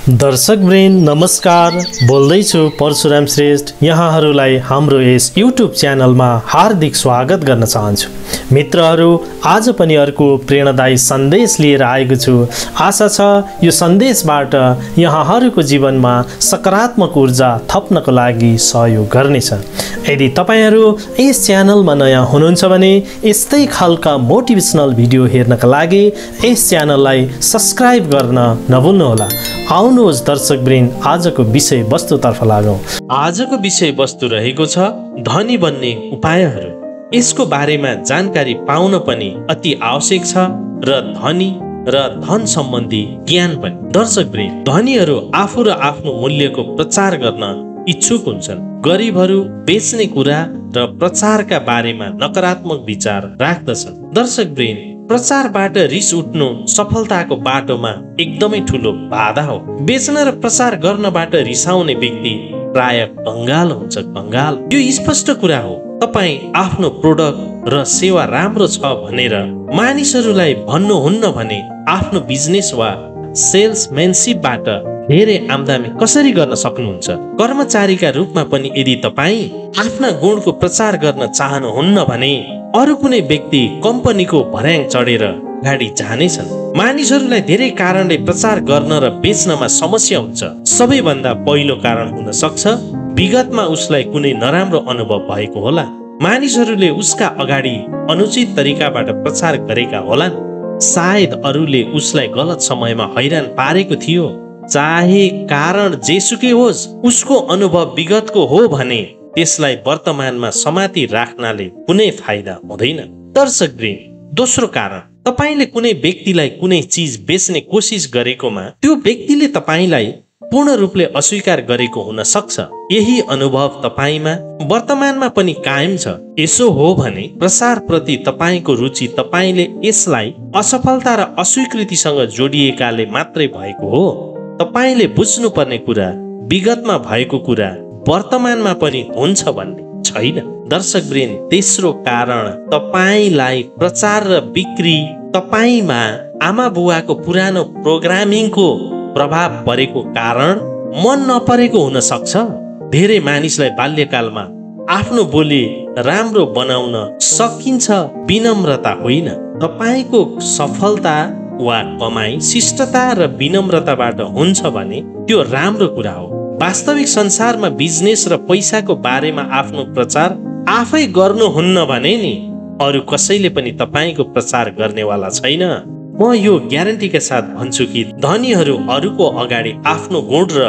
दर्शकवृन्द नमस्कार, बोल्दैछु परशुराम श्रेष्ठ। यहाँहरूलाई हाम्रो यस युट्युब च्यानलमा हार्दिक स्वागत गर्न चाहन्छु। मित्रहरू, आज पनि अर्को प्रेरणादायी सन्देश लिएर आएको छु। आशा छ यो सन्देशबाट यहाँहरूको जीवनमा सकारात्मक ऊर्जा थप्नको लागि सहयोग गर्नेछ। यदि तपाईहरू यस च्यानलमा नयाँ हुनुहुन्छ भने यस्तै खालका मोटिभेसनल भिडियो हेर्नका लागि यस च्यानललाई सब्स्क्राइब गर्न नभुल्नुहोला। आउनुहोस् दर्शकवृन्द, आजको विषय वस्तुतर्फ लागौं। आजको विषय वस्तु रहेको छ धनी बन्ने उपायहरू। यसको बारेमा जानकारी पाउन पनि अति आवश्यक छ र धनी र धन सम्बन्धी ज्ञान पनि। दर्शकवृन्द, धनीहरू आफू र आफ्नो मूल्यको प्रचार गर्न इच्छुक हुन्छन्। गरिबहरू बेच्ने कुरा र प्रचारका बारेमा नकारात्मक विचार राख्दछन्। दर्शकवृन्द, प्रचारबाट रिस उठ्नु सफलताको बाटोमा एकदमै ठुलो बाधा हो। बेच्न र प्रचार गर्नबाट रिसाउने व्यक्ति प्राय कंगाल हुन्छ। कंगाल यो स्पष्ट कुरा हो। तपाई आफ्नो प्रोडक्ट र सेवा राम्रो छ भनेर मानिसहरूलाई भन्नुहुन्न भने आफ्नो बिजनेस वा सेल्सम्यानशिपबाट धेरै आम्दानी कसरी गर्न सक्नुहुन्छ? कर्मचारीका रूपमा पनि यदि तपाई आफ्ना गुणको प्रचार गर्न चाहनुहुन्न भने अरू कुनै व्यक्ति कम्पनीको भर्याङ चढेर गाडी जानेछन्। मानिसहरूलाई धेरै कारणले प्रचार गर्न र बेच्नमा समस्या हुन्छ। सबैभन्दा पहिलो कारण हुन सक्छ विगतमा उसलाई कुनै नराम्रो अनुभव भएको होला। मानिसहरूले उसका अगाडि अनुचित तरिकाबाट प्रचार गरेका होलान्। सायद अरूले उसलाई गलत समयमा हैरान पारेको थियो। चाहे कारण जेसुकै होस्, उसको अनुभव विगतको हो भने त्यसलाई वर्तमानमा समाति राख्नाले कुनै फाइदा हुँदैन। दर्शकवृन्द, दोस्रो कारण, तपाईले कुनै व्यक्तिलाई कुनै चीज बेच्ने कोसिस गरेकोमा त्यो व्यक्तिले तपाईलाई पूर्ण रूपले अस्वीकार गरेको हुन सक्छ। यही अनुभव तपाईमा वर्तमानमा पनि कायम छ। यसो हो भने प्रसार प्रति तपाईको रुचि तपाईले यसलाई असफलता र अस्वीकृतिसँग जोडिएकाले मात्रै भएको हो। तपाईले बुझ्नुपर्ने कुरा विगतमा भएको कुरा वर्तमानमा पनि हुन्छ भन्ने छैन। दर्शकवृन्द, तेस्रो कारण, तपाईलाई प्रचार र बिक्री तपाईमा आमा बुवाको पुरानो प्रोग्रामिङको प्रभाव परेको कारण मन नपरेको हुन सक्छ। धेरै मानिसलाई बाल्यकालमा आफ्नो बोली राम्रो बनाउन सकिन्छ, विनम्रता होइन। तपाईको सफलता वा कमाई शिष्टता र विनम्रताबाट हुन्छ भने त्यो राम्रो कुरा हो। वास्तविक संसारमा बिजनेस र पैसाको बारेमा आफ्नो प्रचार आफै गर्नुहुन्न भने नि अरू कसैले पनि तपाईको प्रचार गर्नेवाला छैन। म यो ग्यारेन्टीका साथ भन्छु कि धनीहरू अरूको अगाडि आफ्नो गुण र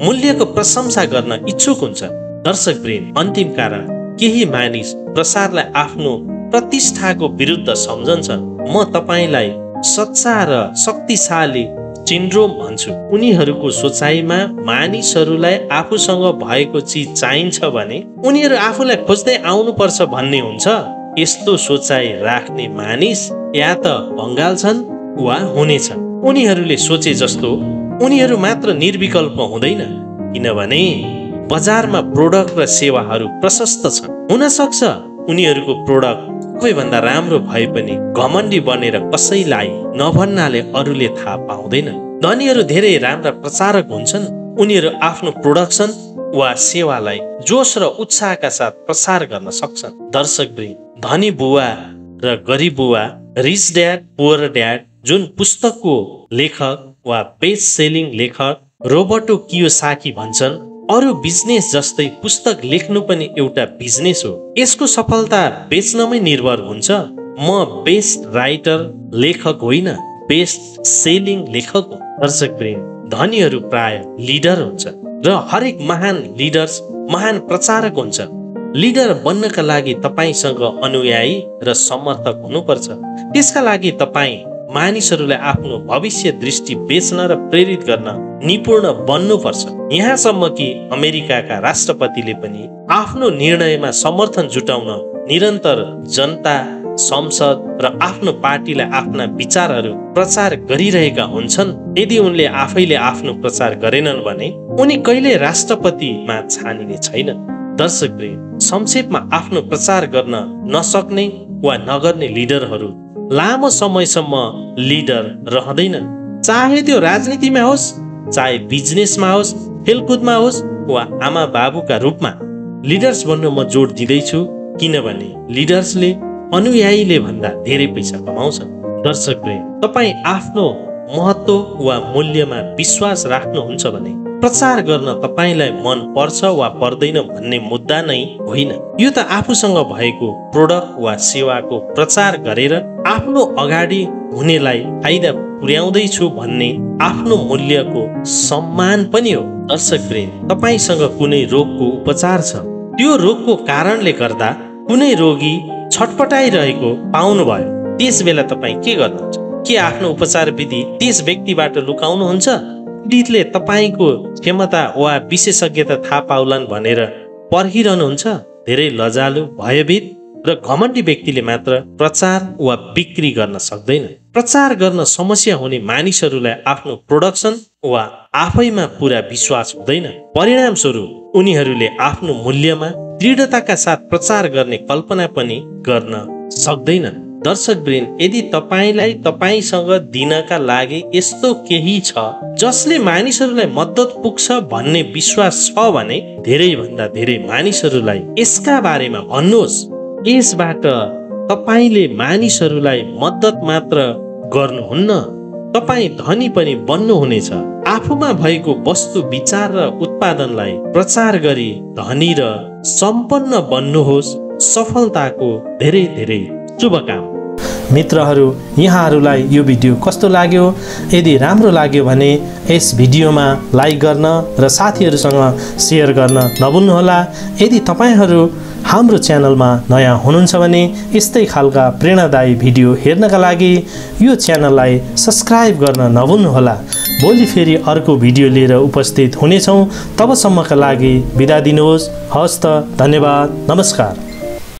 मूल्यको प्रशंसा गर्न इच्छुक हुन्छ। दर्शकवृन्द, अन्तिम कारण, केही मानिस प्रसारलाई आफ्नो प्रतिष्ठाको विरुद्ध सम्झन्छन्। म तपाईलाई सच्चा र शक्तिशाली सिन्ड्रोम भन्छु। उनीहरूको सोचाइमा मानिसहरूलाई आफूसँग भएको चिज चाहिन्छ भने उनीहरू आफूलाई खोज्दै आउनुपर्छ भन्ने हुन्छ। यस्तो सोचाइ राख्ने मानिस या त कंगाल छन् वा हुनेछन्। उनीहरूले सोचे जस्तो उनीहरू मात्र निर्विकल्प हुँदैन, किनभने बजारमा प्रोडक्ट र सेवाहरू प्रशस्त छन्। हुन सक्छ उनीहरूको प्रोडक्ट सबैभन्दा राम्रो भए पनि घमण्डी बनेर कसैलाई नभन्नाले अरूले थाहा पाउँदैन। धनीहरू धेरै राम्रा प्रचारक हुन्छन्। उनीहरू आफ्नो प्रोडक्सन वा सेवालाई जोश र उत्साहका साथ प्रसार गर्न सक्छन्। दर्शकवृन्द, धनी बुवा र गरिब बुवा, रिच ड्याड पुअर ड्याड, जुन पुस्तकको लेखक वा बेस्ट सेलिङ लेखक रोबर्टो कियोसाकी भन्छन्, अरू बिजनेस जस्तै पुस्तक लेख्नु पनि एउटा बिजनेस हो। यसको सफलता बेच्नमै निर्भर हुन्छ। म बेस्ट राइटर लेखक होइन, बेस्ट सेलिङ लेखक हो। दर्शकवृन्द, धनीहरू प्राय लिडर हुन्छ र हरेक महान लिडर्स महान प्रचारक हुन्छ। लिडर बन्नका लागि तपाईसँग अनुयायी र समर्थक हुनुपर्छ। त्यसका लागि तपाई मानिसहरूलाई आफ्नो भविष्य दृष्टि बेच्न र प्रेरित गर्न निपुण बन्नुपर्छ। यहाँसम्म कि अमेरिकाका राष्ट्रपतिले पनि आफ्नो निर्णयमा समर्थन जुटाउन निरन्तर जनता, संसद र आफ्नो पार्टीलाई आफ्ना विचारहरू प्रचार गरिरहेका हुन्छन्। यदि उनले आफैले आफ्नो प्रचार गरेनन् भने उनी कहिले राष्ट्रपतिमा छानिने छैन। दर्शकवृन्द, संक्षेपमा आफ्नो प्रचार गर्न नसक्ने वा नगर्ने लिडरहरू लामो समयसम्म लिडर रहँदैनन्। चाहे त्यो राजनीतिमा होस् चाहे बिजनेसमा होस्, खेलकुदमा होस् वा आमा बाबुका रूपमा लिडर्स बन्न म जोड दिँदैछु, किनभने लिडर्सले अनुयायीले भन्दा धेरै पैसा कमाउँछ। दर्शकले तपाईँ आफ्नो महत्त्व वा मूल्यमा विश्वास राख्नुहुन्छ भने प्रचार गर्न तपाईलाई मन पर्छ वा पर्दैन भन्ने मुद्दा नै होइन। यो त आफूसँग भएको प्रोडक्ट वा सेवाको प्रचार गरेर आफ्नो अगाडि हुनेलाई फाइदा पुर्याउँदैछु भन्ने आफ्नो मूल्यको सम्मान पनि हो। दर्शकवृन्द, तपाईसँग कुनै रोगको उपचार छ, त्यो रोगको कारणले गर्दा कुनै रोगी छटपटाइरहेको पाउनुभयो, त्यस बेला तपाईँ के गर्नुहुन्छ? के आफ्नो उपचार विधि त्यस व्यक्तिबाट लुकाउनुहुन्छ? पीडितले तपाईँको क्षमता वा विशेषज्ञता थाहा पाउलान् भनेर पर्खिरहनुहुन्छ? धेरै लजालु, भयभीत र घमण्डी व्यक्तिले मात्र प्रचार वा बिक्री गर्न सक्दैन। प्रचार गर्न समस्या हुने मानिसहरूलाई आफ्नो प्रोडक्सन वा आफैमा पूरा विश्वास हुँदैन। परिणाम स्वरूप उनीहरूले आफ्नो मूल्यमा दृढताका साथ प्रचार गर्ने कल्पना पनि गर्न सक्दैनन्। दर्शकवृन्द, यदि तपाईलाई तपाईसँग दिनका लागि यस्तो केही छ जसले मानिसहरूलाई मद्दत पुग्छ भन्ने विश्वास छ भने धेरै भन्दा धेरै मानिसहरूलाई यसका बारेमा भन्नुहोस्। यसबाट तपाईले मानिसहरूलाई मद्दत मात्र गर्नुहुन्न, तपाईँ धनी पनि बन्नुहुनेछ। आफूमा भएको वस्तु, विचार र उत्पादनलाई प्रचार गरी धनी र सम्पन्न बन्नुहोस्। सफलताको धेरै धेरै शुभकामना। मित्रहरू, यहाँहरूलाई यो भिडियो कस्तो लाग्यो? यदि राम्रो लाग्यो भने यस भिडियोमा लाइक गर्न र साथीहरूसँग सेयर गर्न नभुल्नुहोला। यदि तपाईहरू हाम्रो च्यानलमा नयाँ हुनुहुन्छ भने यस्तै खालका प्रेरणादायी भिडियो हेर्नका लागि यो च्यानललाई सब्स्क्राइब गर्न नभुल्नुहोला। भोलि फेरि अर्को भिडियो लिएर उपस्थित हुनेछौँ। तबसम्मका लागि बिदा दिनुहोस्। हवस् त, धन्यवाद, नमस्कार।